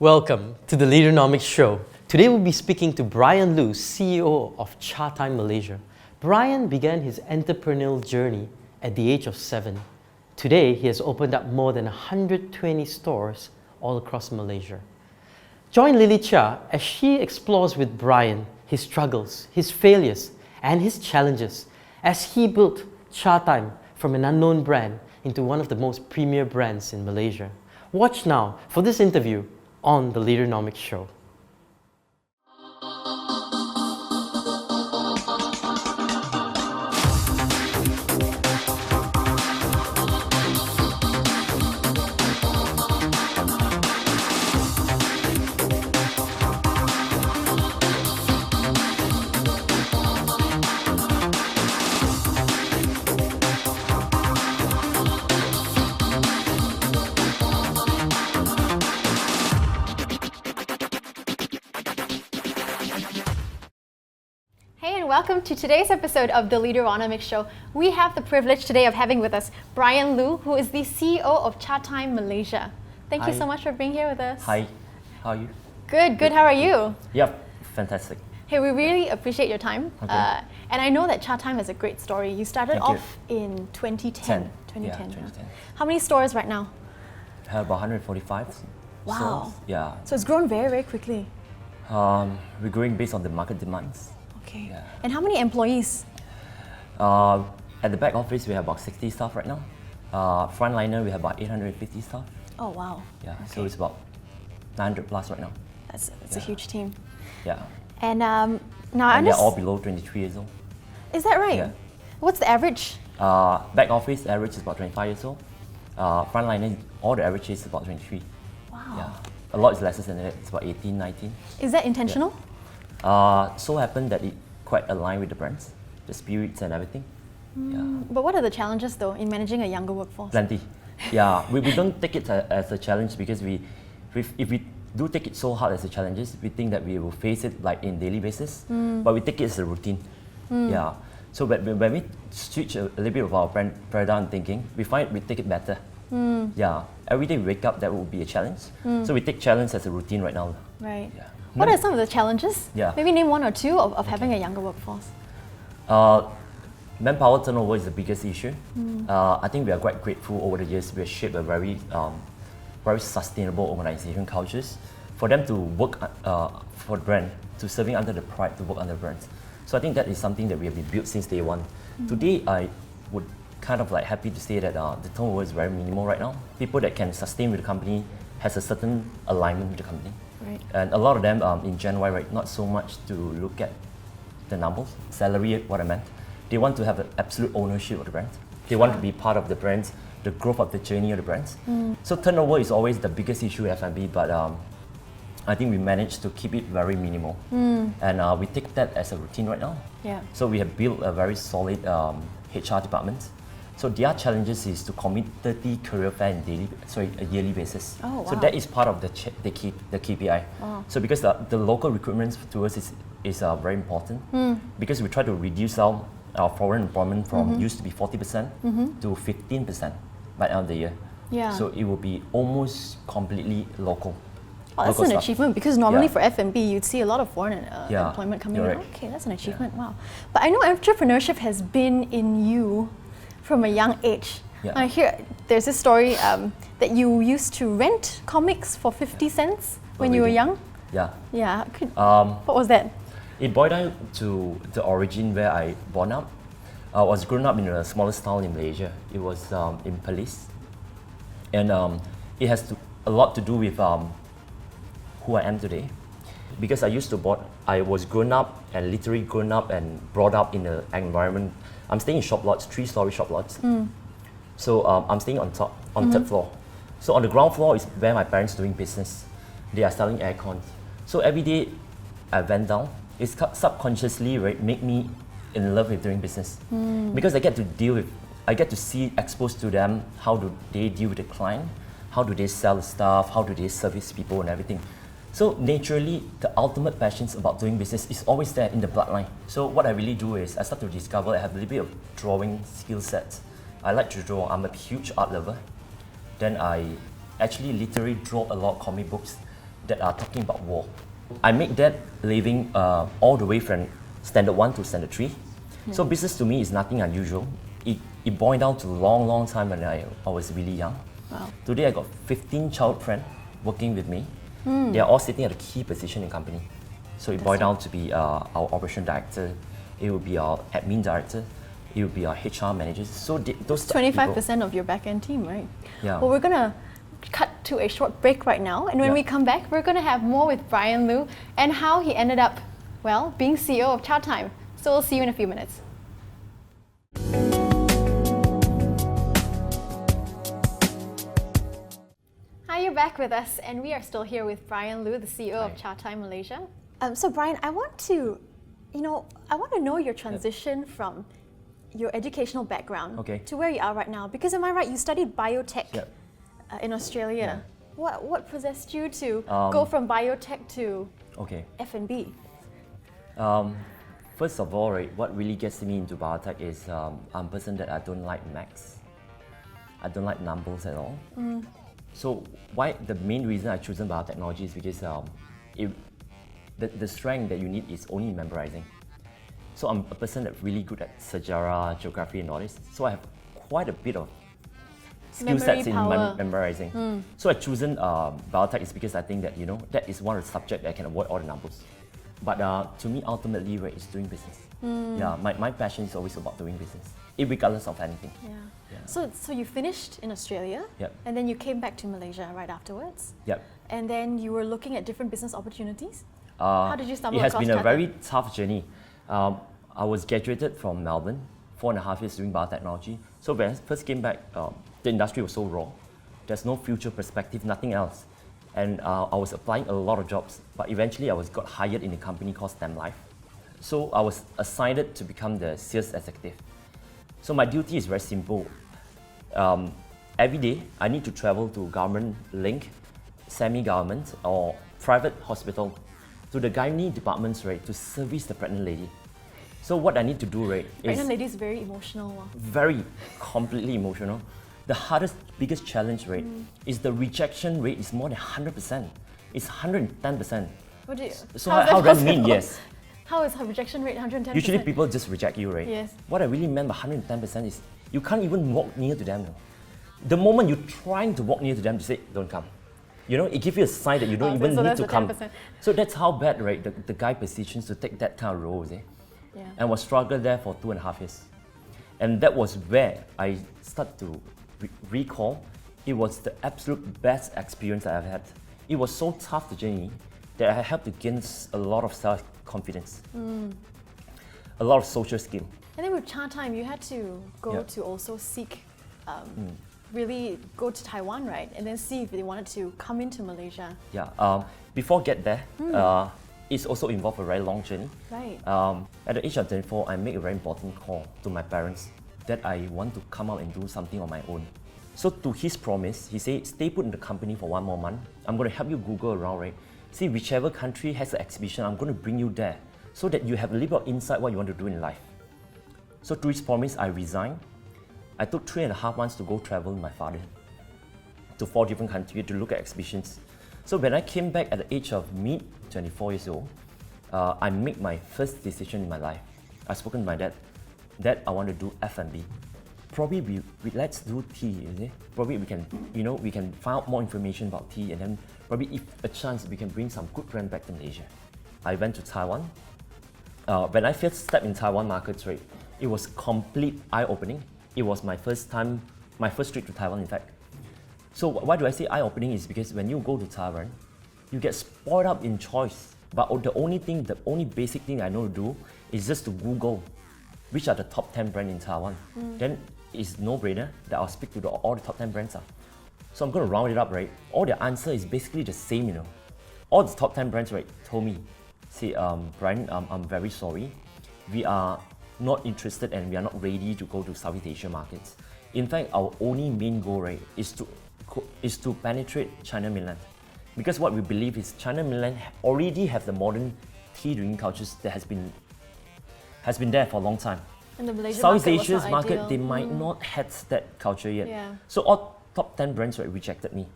Welcome to the Leaderonomics Show. Today we'll be speaking to Bryan Loo, CEO of Chatime Malaysia. Bryan began his entrepreneurial journey at the age of 7. Today, he has opened up more than 120 stores all across Malaysia. Join Lily Cheah as she explores with Bryan his struggles, his failures, and his challenges as he built Chatime from an unknown brand into one of the most premier brands in Malaysia. Watch now for this interview on the Leaderonomics Show. Welcome to today's episode of the Leaderonomics Show. We have the privilege today of having with us Bryan Loo, who is the CEO of Chatime Malaysia. Thank you so much for being here with us. Hi, how are you? Good. How are you? Yep, fantastic. Hey, we really appreciate your time. Okay. And I know that Chatime has a great story. You started off in 2010. 2010. How many stores right now? I have about 145 Wow. stores. Yeah. So it's grown very, very quickly. We're growing based on the market demands. Okay. Yeah. And how many employees? At the back office, we have about 60 staff right now. Frontliner, we have about 850 staff. Oh, wow. Yeah, Okay. so it's about 900 plus right now. That's a huge team. Yeah. And now I And they're understand. all below 23 years old. Is that right? Yeah. What's the average? Back office average is about 25 years old. Frontliner, all the average is about 23. Wow. Yeah. A lot is lesser than that. It's about 18, 19. Is that intentional? So happened that it quite aligned with the brands, the spirits and everything. Yeah. But what are the challenges though in managing a younger workforce? Plenty. Yeah, we don't take it as a challenge because if we do take it so hard as a challenge, we think that we will face it like in daily basis, but we take it as a routine. Yeah. So when we switch a little bit of our paradigm thinking, we find we take it better. Yeah. Every day we wake up, that will be a challenge. So we take challenge as a routine right now. Right. Yeah. What are some of the challenges? Yeah. Maybe name one or two of having a younger workforce. Manpower turnover is the biggest issue. I think we are quite grateful over the years. We have shaped a very sustainable organization cultures for them to work for the brand, to serving under the pride, to work under brands. So I think that is something that we have been built since day one. Today, I would kind of like happy to say that the turnover is very minimal right now. People that can sustain with the company has a certain alignment with the company. Right. And a lot of them in Gen Y, right, not so much to look at the numbers, salary, what I meant. They want to have an absolute ownership of the brand. They want to be part of the brands, the growth of the journey of the brands. So turnover is always the biggest issue at F&B, but I think we managed to keep it very minimal. And we take that as a routine right now. Yeah. So we have built a very solid HR department. So their challenges is to commit 30 career fair in a yearly basis. Oh, wow. So that is part of the KPI. Wow. So because the local recruitment to us is very important, because we try to reduce our foreign employment from used to be 40% to 15% by the end of the year. Yeah. So it will be almost completely local. Oh, that's local an staff. achievement because normally Yeah. for F&B you'd see a lot of foreign Yeah, employment coming you're in. right. Okay, that's an achievement. Wow. But I know entrepreneurship has been in you from a young age. Yeah. I hear there's this story that you used to rent comics for 50 cents when you were Already. young. Yeah. Yeah. What was that? It boiled down to the origin where I born up. I was grown up in the smallest town in Malaysia. It was in Perlis. And it has a lot to do with who I am today. Because I was grown up and literally grown up and brought up in an environment. I'm staying in shop lots, 3-story shop lots. So I'm staying on top, on third floor. So on the ground floor is where my parents doing business. They are selling aircons. So every day I went down. It's subconsciously make me in love with doing business. Because I get to see, exposed to them, how do they deal with the client, how do they sell the stuff, how do they service people and everything. So naturally, the ultimate passions about doing business is always there in the bloodline. So what I really do is I start to discover I have a little bit of drawing skill sets. I like to draw. I'm a huge art lover. Then I actually literally draw a lot of comic books that are talking about war. I make that living all the way from standard 1 to standard 3. So business to me is nothing unusual. It boiled down to a long, long time when I was really young. Wow. Today I got 15 child friends working with me. They are all sitting at a key position in the company. So it boiled down to be our operation director, it will be our admin director, it will be our HR managers. So those 25% of your back-end team, right? Yeah. Well, we're going to cut to a short break right now. And when we come back, we're going to have more with Bryan Loo and how he ended up, well, being CEO of Chatime. So we'll see you in a few minutes. Hi, you're back with us, and we are still here with Bryan Loo, the CEO of Chatime Malaysia. So Bryan, I want to know your transition from your educational background to where you are right now. Because am I right, you studied biotech in Australia. What possessed you to go from biotech to F&B? First of all, right, what really gets me into biotech is I'm a person that I don't like maths. I don't like numbers at all. So the main reason I chosen biotechnology is because the strength that you need is only memorizing. So I'm a person that's really good at sejarah, geography and all this. So I have quite a bit of skill sets in memorizing. So I chosen biotech is because I think that that is one of the subjects that I can avoid all the numbers. But to me, ultimately, right, is doing business. Yeah, my passion is always about doing business, regardless of anything. So you finished in Australia, and then you came back to Malaysia right afterwards. And then you were looking at different business opportunities. How did you stumble across It has been a Chatime? very tough journey. I was graduated from Melbourne, 4.5 years doing biotechnology. So when I first came back, the industry was so raw. There's no future perspective, nothing else. And I was applying a lot of jobs, but eventually I got hired in a company called STEM Life. So I was assigned to become the sales executive. So my duty is very simple. Every day, I need to travel to government link, semi-government or private hospital to the gynae departments, right, to service the pregnant lady. So what I need to do, right, pregnant lady is very emotional. Very completely emotional. The biggest challenge rate is the rejection rate is more than 100%. It's 110%. So how does that mean? Yes. How is her rejection rate 110%? Usually people just reject you, right? Yes. What I really meant by 110% is you can't even walk near to them. The moment you're trying to walk near to them, you say, don't come. It gives you a sign that you don't even need to come. 10%. So that's how bad, right, the guy positions to take that kind of role, and was struggled there for 2.5 years. And that was where I started to recall it was the absolute best experience I've had. It was so tough, the journey, that I had to gain a lot of self-confidence, a lot of social skill. And then with Chatime, you had to go to also seek, really go to Taiwan, right? And then see if they wanted to come into Malaysia. Before get there, it's also involved a very long journey. Right. At the age of 24, I made a very important call to my parents that I want to come out and do something on my own. So to his promise, he said, stay put in the company for 1 more month. I'm going to help you Google around, right? See whichever country has an exhibition, I'm going to bring you there so that you have a little bit of insight what you want to do in life. So to his promise, I resigned. I took 3.5 months to go travel with my father to 4 different countries to look at exhibitions. So when I came back at the age of mid-24 years old, I made my first decision in my life. I spoken to my dad. Dad, I want to do F&B. Probably let's do tea, Probably we can, we can find out more information about tea, and then probably if a chance we can bring some good brand back to Malaysia. I went to Taiwan. When I first stepped in Taiwan markets, right, it was complete eye-opening. It was my first trip to Taiwan, in fact. So why do I say eye-opening is because when you go to Taiwan, you get spoiled up in choice. But the only basic thing I know to do is just to Google which are the top 10 brands in Taiwan. Then it's no-brainer that I'll speak to all the top 10 brands. So I'm going to round it up, right? All the answer is basically the same, All the top 10 brands, right, told me, say, Bryan, I'm very sorry. We are not interested and we are not ready to go to Southeast Asia markets. In fact, our only main goal, right, is to penetrate China mainland. Because what we believe is China mainland already have the modern tea drinking cultures that has been there for a long time. And the Malaysian Southeast market Asia's was not market, ideal. they might not have that culture yet. Yeah. So all top 10 brands, right, rejected me.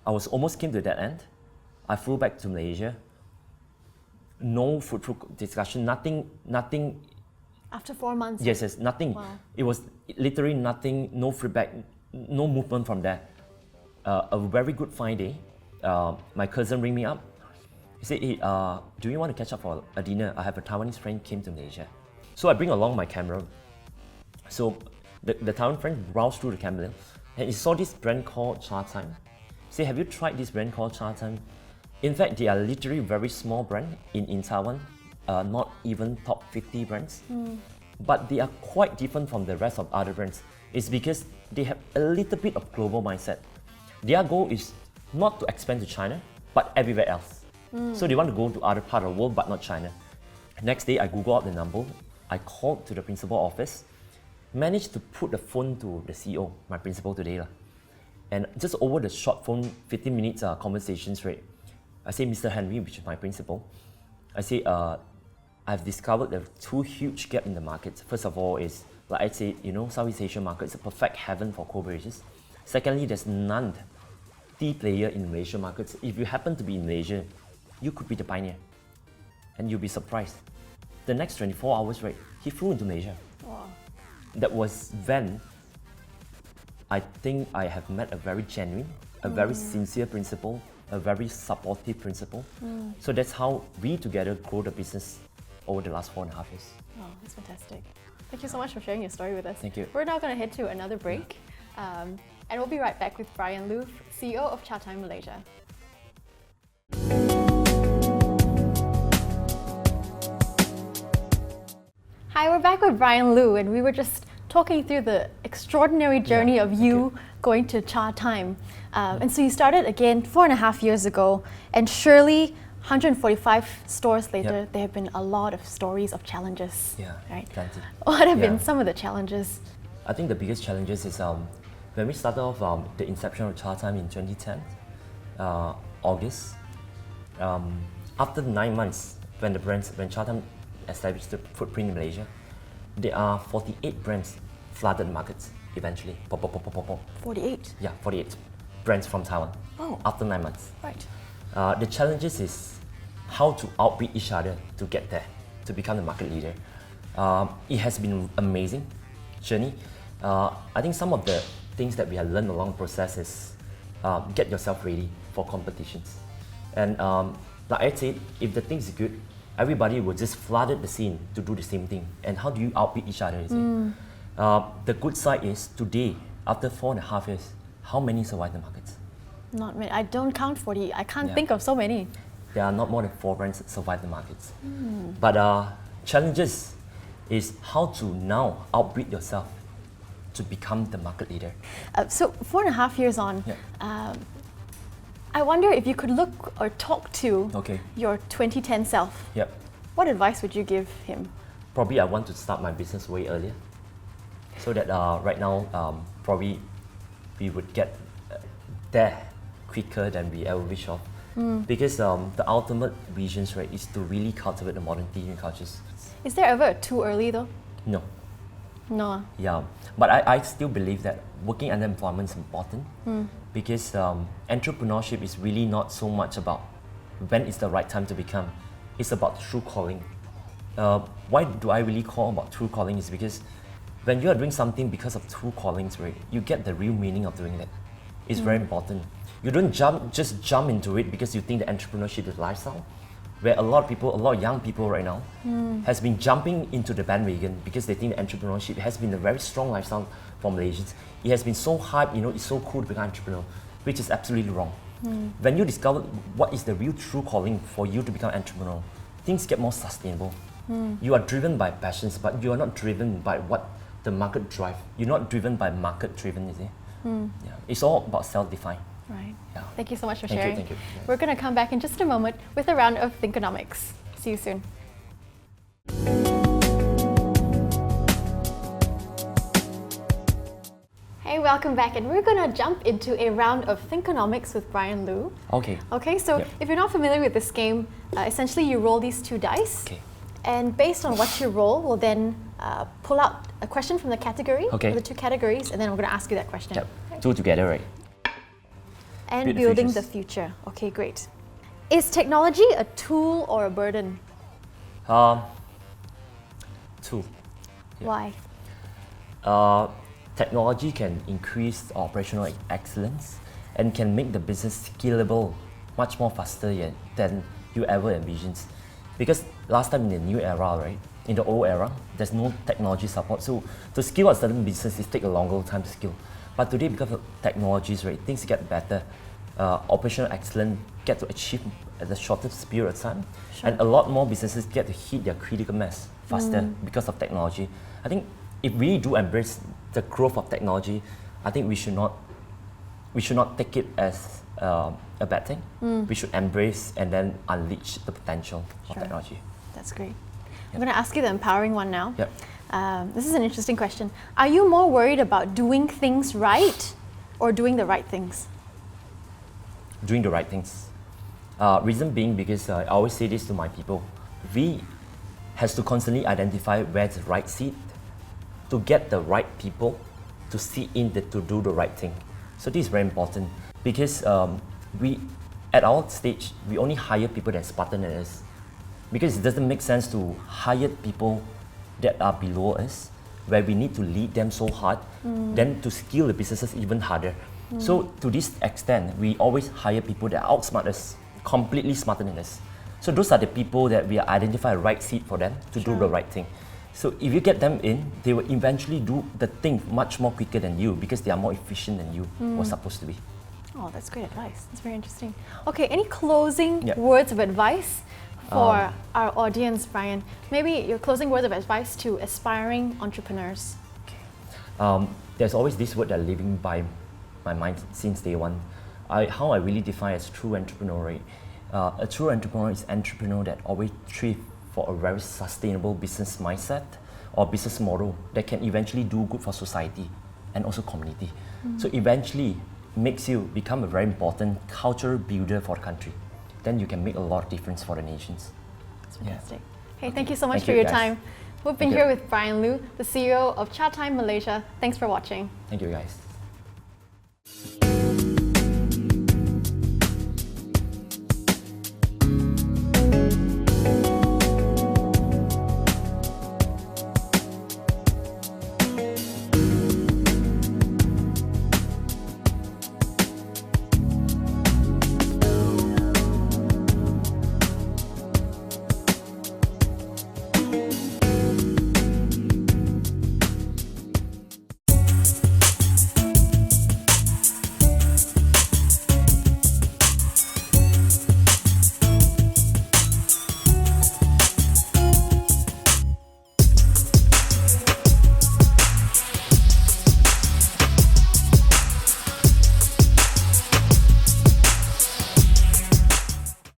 I was almost came to that end. I flew back to Malaysia. No fruitful discussion, nothing. After 4 months? Yes, nothing. Wow. It was literally nothing, no feedback, no movement from there. A very good fine day, my cousin rang me up. He said, hey, do you want to catch up for a dinner? I have a Taiwanese friend came to Malaysia. So I bring along my camera. So the Taiwan friend browsed through the camera and he saw this brand called Chatime. He said, have you tried this brand called Chatime? In fact, they are literally very small brand in Taiwan, not even top 50 brands. But they are quite different from the rest of other brands. It's because they have a little bit of global mindset. Their goal is not to expand to China, but everywhere else. So they want to go to other part of the world, but not China. Next day, I Googled out the number. I called to the principal office, managed to put the phone to the CEO, my principal today. And just over the short phone, 15 minutes conversation straight, I say, Mr. Henry, which is my principal, I say, I've discovered there are two huge gaps in the market. First of all is, like I say, Southeast Asian market is a perfect heaven for co-beverages. Secondly, there's none the player in Malaysian markets. If you happen to be in Malaysia, you could be the pioneer. And you'll be surprised. The next 24 hours, right, he flew into Malaysia. Wow. That was when I think I have met a very genuine, a very sincere principal, a very supportive principal. So that's how we together grow the business over the last 4.5 years. Oh, that's fantastic. Thank you so much for sharing your story with us. Thank you. We're now going to head to another break. And we'll be right back with Bryan Loo, CEO of Chatime Malaysia. Hi, we're back with Bryan Loo, and we were just talking through the extraordinary journey of you going to Chatime. And so you started again 4.5 years ago, and surely 145 stores later, there have been a lot of stories of challenges. Right? Plenty. What have been some of the challenges? I think the biggest challenges is when we started off the inception of Chatime in 2010, August. After 9 months, when Chatime established the footprint in Malaysia, there are 48 brands flooded the markets eventually. 48? Yeah, 48 brands from Taiwan. Oh. After 9 months. Right. The challenges is how to outbeat each other to get there, to become the market leader. It has been an amazing journey. I think some of the things that we have learned along the process is get yourself ready for competitions. And like I said, if the thing is good, everybody will just flood the scene to do the same thing. And how do you outbeat each other? The good side is today, after 4.5 years, how many survive the markets? Not many. I don't count 40. I can't think of so many. There are not more than 4 brands that survive the markets. But challenges is how to now outbeat yourself to become the market leader. So 4.5 years on, I wonder if you could look or talk to your 2010 self. What advice would you give him? Probably I want to start my business way earlier, so that right now probably we would get there quicker than we ever wish of. Because the ultimate vision, right, is to really cultivate the modern tea cultures. Is there ever too early though? No. No. Yeah, but I still believe that working under employment is important because entrepreneurship is really not so much about when is the right time to become. It's about true calling. Why do I really call about true calling is because when you are doing something because of true callings, right, you get the real meaning of doing that. It's very important. You don't just jump into it because you think that entrepreneurship is lifestyle, where a lot of young people right now has been jumping into the bandwagon because they think that entrepreneurship has been a very strong lifestyle for Malaysians. It has been so hyped, it's so cool to become an entrepreneur, which is absolutely wrong. When you discover what is the real true calling for you to become an entrepreneur, things get more sustainable. You are driven by passions, but you are not driven by what the market drives. You're not driven by market driven, is it? Yeah. It's all about self-defined. Right. Yeah. Thank you so much for sharing. Thank you. We're going to come back in just a moment with a round of Thinkonomics. See you soon. Hey, welcome back, and we're going to jump into a round of Thinkonomics with Bryan Loo. Okay, so if you're not familiar with this game, essentially you roll these 2 dice. And based on what you roll, we'll then pull out a question from the category, the 2 categories, and then we're going to ask you that question. 2 together, right? And building the future. Okay, great. Is technology a tool or a burden? Tool. Why? Technology can increase operational excellence and can make the business scalable much more faster than you ever envisioned. Because last time in the new era, right, in the old era, there's no technology support. So to scale a certain business, it takes a longer time to scale. But today, because of technologies, right, things get better. Operational excellence get to achieve at the shortest period of time. Sure. And a lot more businesses get to hit their critical mass faster because of technology. I think if we do embrace the growth of technology, I think we should not take it as a bad thing. We should embrace and then unleash the potential of technology. That's great. I'm going to ask you the empowering one now. Yep. This is an interesting question. Are you more worried about doing things right or doing the right things? Doing the right things. Reason being because I always say this to my people. We has to constantly identify where's the right seat to get the right people to sit in to do the right thing. So this is very important because we, at our stage, we only hire people that are smarter than us. Because it doesn't make sense to hire people that are below us, where we need to lead them so hard, then to scale the businesses even harder. So to this extent, we always hire people that outsmart us, completely smarter than us. So those are the people that we identify a right seat for them to do the right thing. So if you get them in, they will eventually do the thing much more quicker than you because they are more efficient than you were supposed to be. Oh, that's great advice. That's very interesting. Okay, any closing words of advice for our audience, Bryan? Maybe your closing words of advice to aspiring entrepreneurs. There's always this word that living by my mind since day one. How I really define as true entrepreneur, right? A true entrepreneur is an entrepreneur that always strives for a very sustainable business mindset or business model that can eventually do good for society and also community. So eventually makes you become a very important cultural builder for the country. Then you can make a lot of difference for the nations. That's fantastic. Hey, thank you so much Thank for you, your guys. time. We've been here with Bryan Loo, the CEO of Chatime Malaysia. Thanks for watching. Thank you, guys.